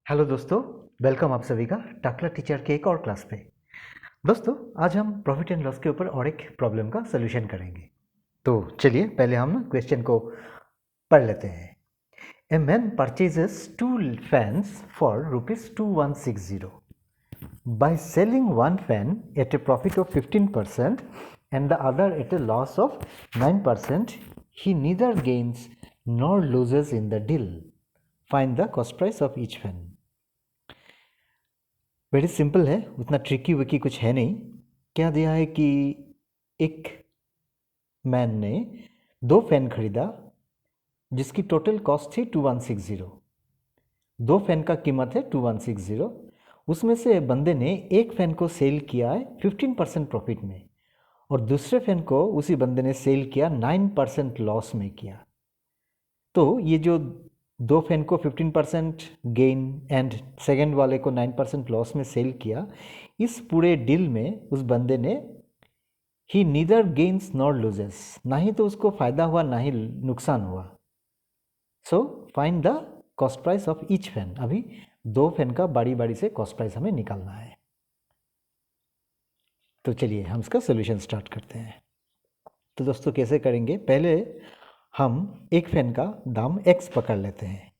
Hello दोस्तों, welcome आप सभी का टाकला टीचर के एक और क्लास पे। दोस्तों, आज हम प्रॉफिट एंड लॉस के ऊपर और एक प्रॉब्लम का सलूशन करेंगे। तो चलिए पहले हम ना क्वेश्चन को पढ़ लेते हैं। A man purchases 2 fans for ₹2160 by selling one fan at a profit of 15% and the other at a loss of 9%. He neither gains nor loses in the deal. Find the cost price of each fan. Very simple है, उतना tricky Vicky कुछ है नहीं। क्या दिया है कि एक मैन ने 2 फैन खरीदा जिसकी टोटल कॉस्ट थी 2160। 2 फैन का कीमत है 2160। उसमें से बंदे ने एक फैन को सेल किया है 15% प्रॉफिट में और दूसरे फैन को उसी बंदे ने सेल किया 9% लॉस में किया। तो ये जो 2 फैन को 15% गेन एंड सेकेंड वाले को 9% लॉस में सेल किया, इस पूरे डील में उस बंदे ने ही नीदर गेन्स नॉर लूजेस, ना ही तो उसको फायदा हुआ ना ही नुकसान हुआ। So find the cost price of each fan. अभी 2 फैन का बारी बारी से कॉस्ट प्राइस हमें निकालना है। तो चलिए हम इसका सोल्यूशन स्टार्ट करते हैं। तो दोस्तों कैसे करेंगे, पहले हम एक फैन का दाम x पकड़ लेते हैं।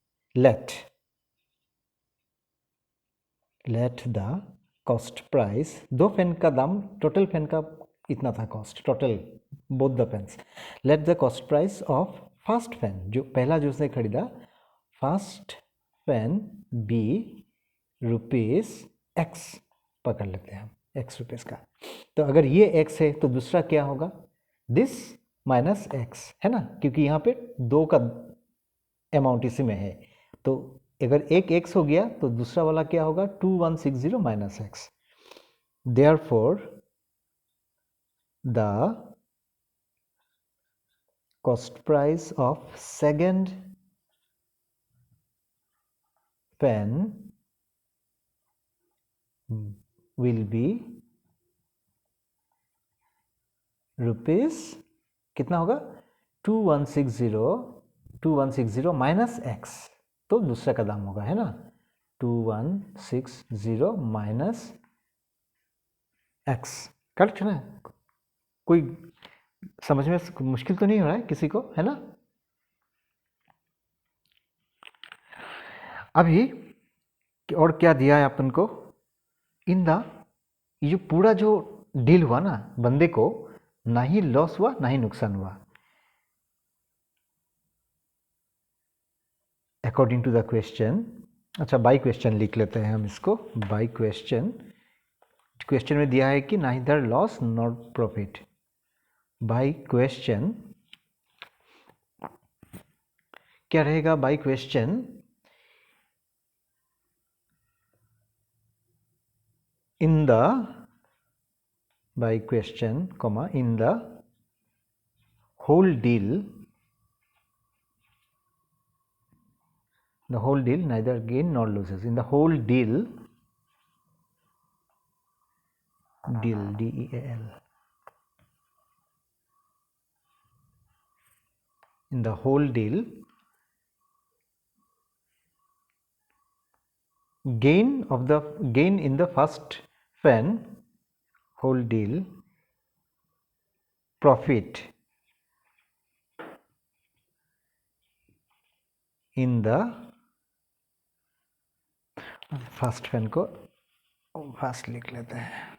Let the cost price, 2 fan का दाम, टोटल फैन का इतना था cost, total both the fans. Let the cost price of first fan, जो पहला जो उसने खरीदा, first fan B rupees x पकड़ लेते हैं हम, x रुपीज़ का। तो अगर ये x है तो दूसरा क्या होगा, दिस माइनस x, है ना, क्योंकि यहाँ पे 2 का अमाउंट इसी में है। तो अगर एक x हो गया तो दूसरा वाला क्या होगा, 2160 minus x। Therefore the cost price of second fan will be rupees, कितना होगा, 2160 माइनस x, तो दूसरा का दाम होगा, है ना, 2160 माइनस x। करेक्ट है ना? कोई समझ में मुश्किल तो नहीं हो रहा है किसी को, है ना? अभी और क्या दिया है अपन को, इन द, ये पूरा जो डील हुआ ना, बंदे को ना ही लॉस हुआ ना ही नुकसान हुआ। अकॉर्डिंग टू द क्वेश्चन, अच्छा बाई क्वेश्चन लिख लेते हैं हम इसको, बाई क्वेश्चन। क्वेश्चन में दिया है कि neither loss nor profit. By question क्या रहेगा, by question in the, by question comma, in the whole deal, the whole deal neither gain nor loses, in the whole deal, deal D-E-A-L, in the whole deal, gain in the first fan, whole deal, profit in the first fan को fast लिख लेते हैं,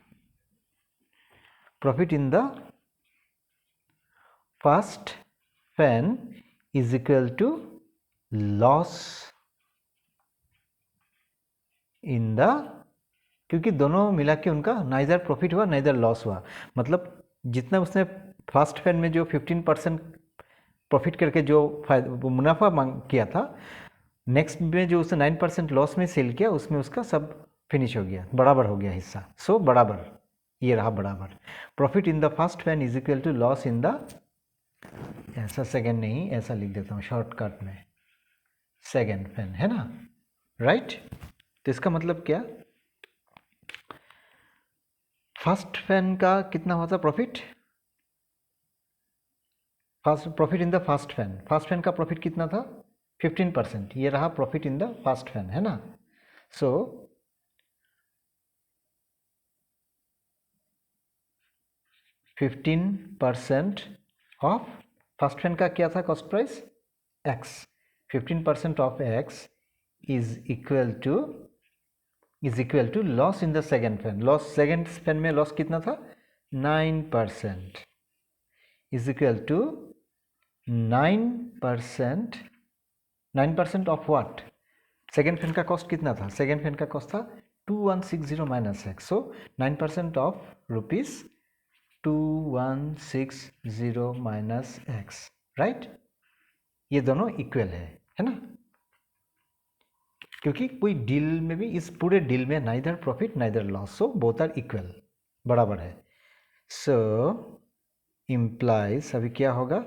profit in the first fan is equal to loss in the, क्योंकि दोनों मिला के उनका neither profit हुआ नाइदर लॉस हुआ, मतलब जितना उसने फर्स्ट फैन में जो 15% प्रॉफिट करके जो मुनाफा मांग किया था, नेक्स्ट में जो उसने 9% लॉस में सेल किया, उसमें उसका सब फिनिश हो गया, बराबर हो गया हिस्सा। सो बराबर, ये रहा बराबर। Profit in the first fan is equal to loss in the, ऐसा सेकेंड नहीं, ऐसा लिख देता हूँ शॉर्टकट में, सेकेंड फैन, है ना, राइट। तो इसका मतलब क्या, फर्स्ट फैन का कितना हुआ था profit, first profit in the first fan का प्रॉफिट कितना था, 15%, ये रहा profit in the first fan, है ना। सो %15 ऑफ फर्स्ट फैन का क्या था cost price x, 15% of x is equal to loss in the second fan. Loss second fan में लॉस कितना था 9%, is equal to 9% of what, second fan का cost कितना था, सेकेंड फैन का कॉस्ट था 2160 minus x, so 9% of ₹2160 minus x, right. ये दोनों इक्वल है ना, क्योंकि कोई डील में भी इस पूरे डील में neither profit neither loss, so both are equal, बराबर है। सो इम्प्लाइज अभी क्या होगा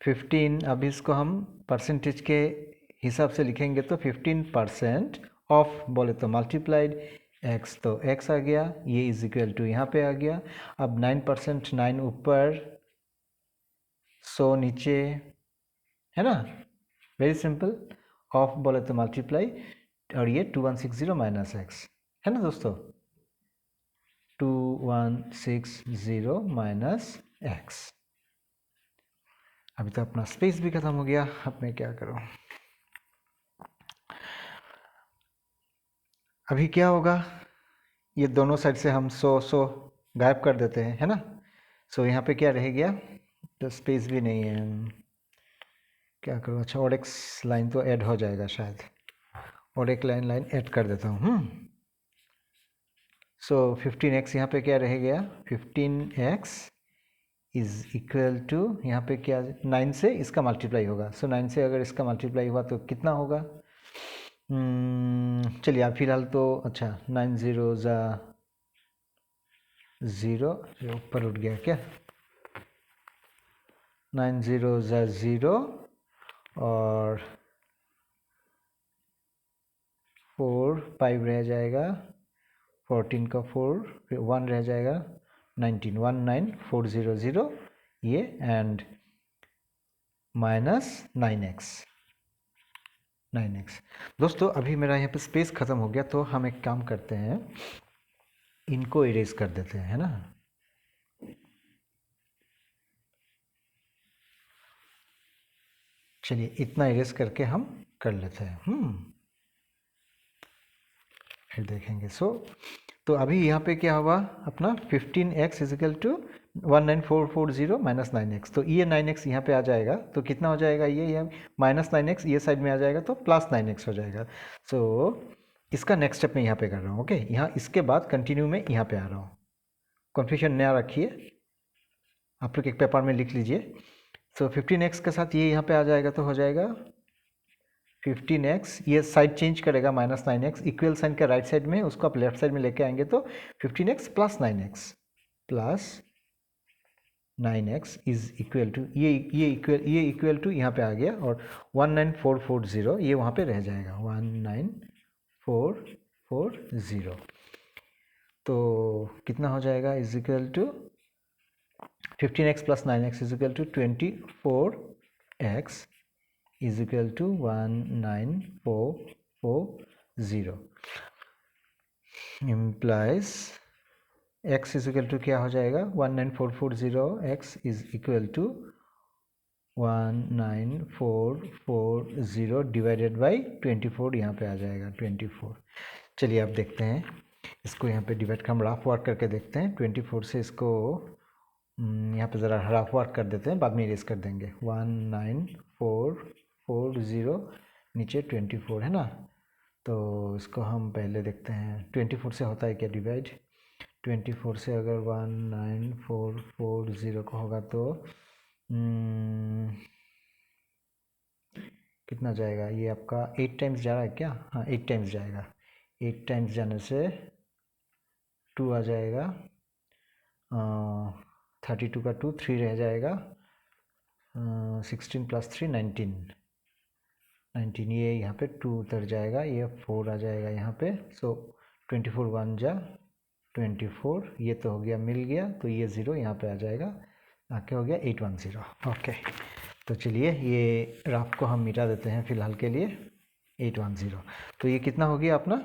15, अभी इसको हम परसेंटेज के हिसाब से लिखेंगे तो 15% ऑफ बोले तो मल्टीप्लाइड x, तो x आ गया, ये इज इक्वल टू यहाँ पे आ गया। अब 9%, 9 ऊपर 100 नीचे, है ना, वेरी सिंपल। ऑफ बोले तो मल्टीप्लाई, और ये 2160 माइनस एक्स, है ना दोस्तों, 2160 माइनस एक्स। अभी तो अपना स्पेस भी खत्म हो गया, अब मैं क्या करूं, अभी क्या होगा, ये दोनों साइड से हम 100 गायब कर देते हैं, है ना। सो यहाँ पे क्या रह गया, तो स्पेस भी नहीं है, क्या करूँ, अच्छा और एक लाइन तो ऐड हो जाएगा शायद, और एक लाइन ऐड कर देता हूँ। सो 15x यहाँ पे क्या रह गया, 15x इज इक्वल टू, यहाँ पे क्या 9 से इसका मल्टीप्लाई होगा, सो 9 से अगर इसका मल्टीप्लाई हुआ तो कितना होगा, चलिए आप फिलहाल तो अच्छा 9 0 ज़ा 0, ऊपर उठ गया क्या, 9 0 ज़ा 0 और 4 5 रह जाएगा, 14 का 4 फिर 1 रह जाएगा, 19 19400 ये, एंड माइनस 9x। दोस्तों अभी मेरा यहाँ पे स्पेस ख़त्म हो गया, तो हम एक काम करते हैं, इनको इरेज कर देते हैं, है ना। चलिए इतना इरेज करके हम कर लेते हैं, फिर देखेंगे। तो अभी यहाँ पे क्या हुआ अपना 15x is equal to 19440 minus 9x, तो ये 9x यहाँ पे आ जाएगा, तो कितना हो जाएगा, ये माइनस 9x ये साइड में आ जाएगा, तो प्लस 9x हो जाएगा। सो इसका नेक्स्ट स्टेप मैं यहाँ पे कर रहा हूँ, ओके। यहाँ इसके बाद कंटिन्यू में यहाँ पे आ रहा हूँ, कन्फ्यूजन ना रखिए, आप लोग एक पेपर में लिख लीजिए। सो 15x के साथ ये यहाँ पे आ जाएगा, तो हो जाएगा 15x, ये साइड चेंज करेगा माइनस 9x, इक्वल साइन के राइट साइड में उसको आप लेफ्ट साइड में लेके आएंगे, तो 15x plus 9x is equal to, ये इक्वल टू यहाँ पे आ गया, और 19440 ये वहाँ पे रह जाएगा, 19440, तो कितना हो जाएगा, is equal to 15x plus 9x is equal to 24x is equal to 19440, implies x is equal to क्या हो जाएगा, 19440x is equal to 19440 divided by 24, यहाँ पे आ जाएगा 24। चलिए अब देखते हैं इसको, यहाँ पे डिवाइड का हम रफ वर्क करके देखते हैं, 24 से इसको यहाँ पे ज़रा रफ वर्क कर देते हैं, बाद में इरेज कर देंगे। 19440 नीचे 24 है ना, तो इसको हम पहले देखते हैं 24 से होता है क्या डिवाइड, 24 से अगर 19440 का होगा तो कितना जाएगा, ये आपका 8 टाइम्स जा रहा है क्या, हाँ 8 टाइम्स जाएगा, 8 टाइम्स जाने से 2 आ जाएगा, 32 का 2 3 रह जाएगा, 16 प्लस 3 19, ये यहाँ पे 2 उतर जाएगा, ये 4 आ जाएगा यहाँ पे, सो 24 1 जा 24, ये तो हो गया मिल गया, तो ये 0 यहाँ पे आ जाएगा, आके हो गया 810, ओके। तो चलिए ये राफ को हम मिटा देते हैं फ़िलहाल के लिए, 810। तो ये कितना हो गया अपना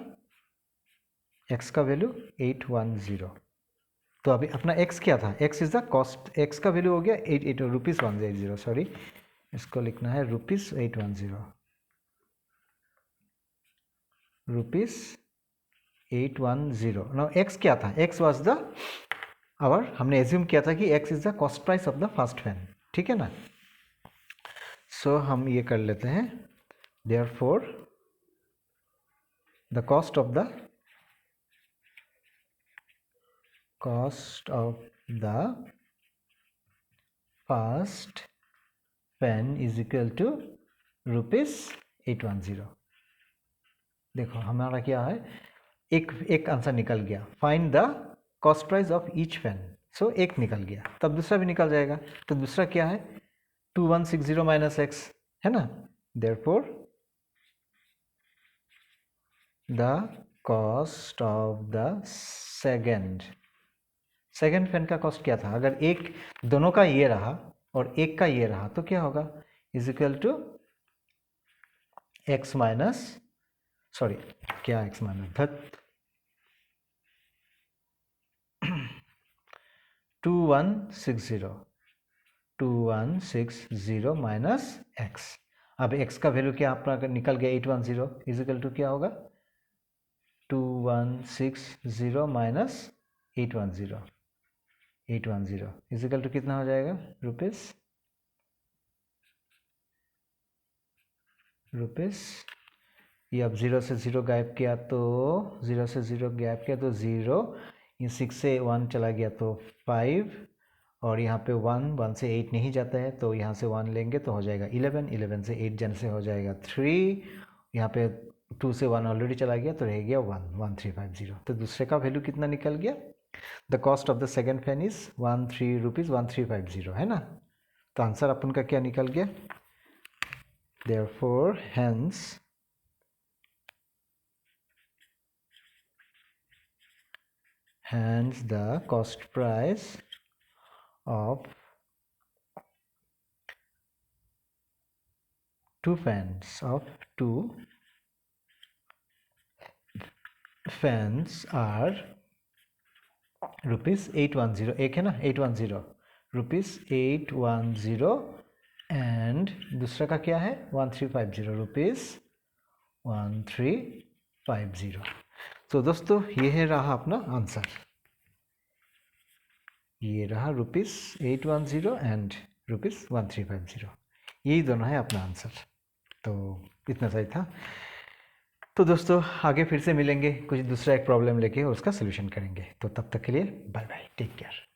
x का वैल्यू 810। तो अभी अपना x क्या था, x is the cost, x का वैल्यू हो गया 8 रुपीज़ 180, सॉरी इसको लिखना है रुपीज़ 810, रुपीज़ 810। नाउ x क्या था, x वाज द आवर, हमने एज्यूम किया था कि x is the cost price of the first fan, ठीक है ना। सो हम ये कर लेते हैं, therefore the cost of the first fan is equal to rupees 810। देखो हमारा क्या है, एक आंसर निकल गया, find the cost price of each fan. So एक निकल गया, तब दूसरा भी निकल जाएगा। तो दूसरा क्या है 2160 माइनस एक्स, है ना। Therefore the cost of the second fan का कॉस्ट क्या था, अगर एक दोनों का ये रहा और एक का ये रहा तो क्या होगा, is equal to x minus, sorry क्या एक्स माइनस धत 2160 माइनस एक्स। अब एक्स का वैल्यू क्या आपका निकल गया 810, इज इक्वल टू क्या होगा 2160 माइनस 810 इज इक्वल टू कितना हो जाएगा रुपीज़ ये अब 0 से 0 गायब किया तो 0 से 0 गायब किया तो 0, ये 6 से 1 चला गया तो 5, और यहाँ पे 1 से 8 नहीं जाता है तो यहाँ से 1 लेंगे तो हो जाएगा 11 से 8 जाने से हो जाएगा 3, यहाँ पे 2 से 1 ऑलरेडी चला गया तो रह गया 1350। तो दूसरे का वैल्यू कितना निकल गया, the cost of the second fan is rupees 1350, है ना। तो आंसर अपन का क्या निकल गया, therefore hence the cost price of two fans are rupees 810, एक है ना 810, रुपीज़ 810, एंड दूसरा का क्या है 1350, रुपीज़ 1350। तो दोस्तों ये रहा अपना आंसर, ये रहा रुपीज़ 810 एंड रुपीज़ 1350, यही दोनों है अपना आंसर। तो इतना सही था। तो दोस्तों आगे फिर से मिलेंगे कुछ दूसरा एक प्रॉब्लम लेके और उसका सोल्यूशन करेंगे। तो तब तक के लिए बाय बाय, टेक केयर।